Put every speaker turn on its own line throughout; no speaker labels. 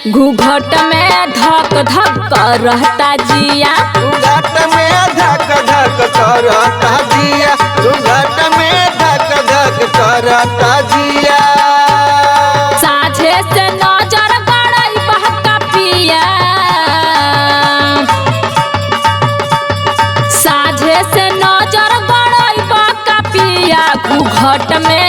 घूंघट में धक धक करता जिया,
घूंघट में धक धक करता जिया, घूंघट में धक धक करता जिया।
साझे से नजर गड़ई बहका पिया, साझे से नजर गड़ई बहका पिया। घूंघट में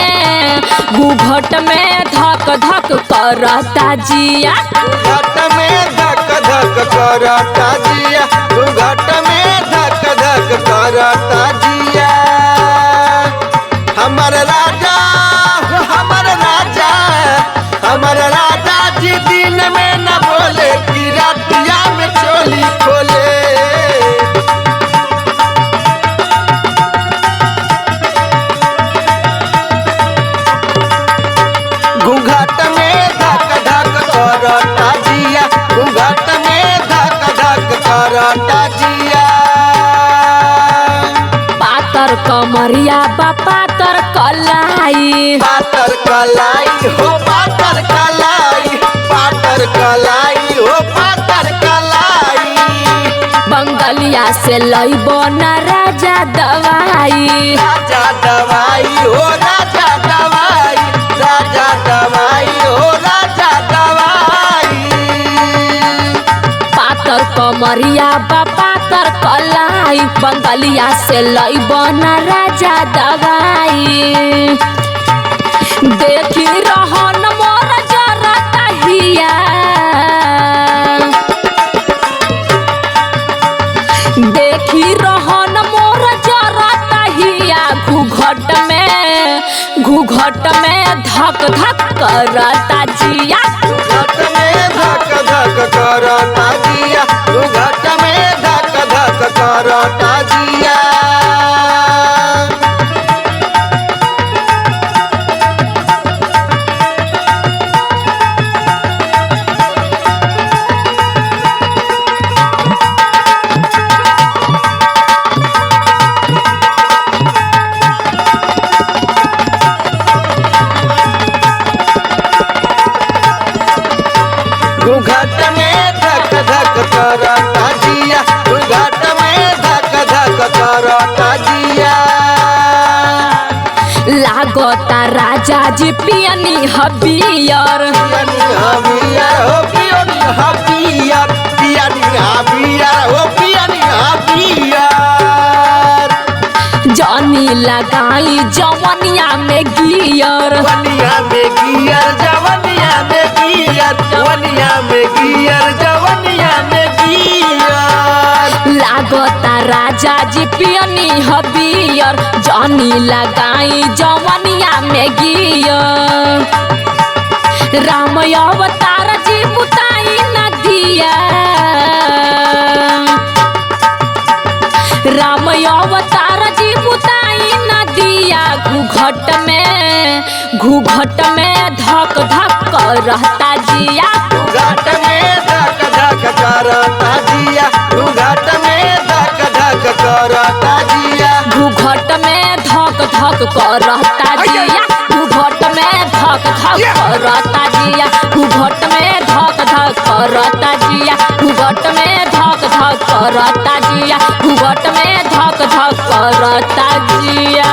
धक धक करता जिया,
घूंघट में धक धक करता जिया, घूंघट में धक धक करता जिया। हमर राजा हमर राजा जी दिन में न बोले कि रातिया में चोली खोले। घूंघट में धक धक करता जिया, घूंघट में धक धक करता जिया।
पातर कमरिया बा पातर कलाई,
पातर कलाई हो पातर कलाई, पातर कलाई हो पातर कलाई।
बंगलिया से लइबो न राजा दवाई,
राजा दवाई हो राजा दवाई, राजा दवाई हो राजा दवाई।
पातर कमरिया बा पातर कलाई, बंगलिया से लइबो न राजा दवाई। देखी रहन मोर जरता हिया, देखी रहन मोर जरता हिया। घूंघट में धक धक करता जिया,
घूंघट में धक धक करता जिया, घूंघट में धक धक करता जिया। घूंघट में धक धक करता जिया, घूंघट में धक धक करता जिया।
लागता राजा जी पियनी हबियर,
पियनी हबियर हो पियनी हबियर, पियनी हबियर हो पियनी हबियर।
जानी लगाई जवनिया में गियर,
वनिया में गियर जवनिया में गियर, वनिया में गियर जवनिया में गियर।
लागता राजा जी पियनी हबियर, जानी लगाई जवनिया में गियर। राम अवतार जी बुताई न दिया, राम अवतार जी बुताई न दिया। घूंघट में धक धक करता जिया,
घूंघट में धक धक करता जिया, घूंघट में धक धक करता जिया।
घूंघट में धक धक करता जिया, घूंघट में धक धक करता जिया, घूंघट में धक धक करता जिया, घूंघट में धक धक करता जिया, घूंघट में धक धक करता जिया।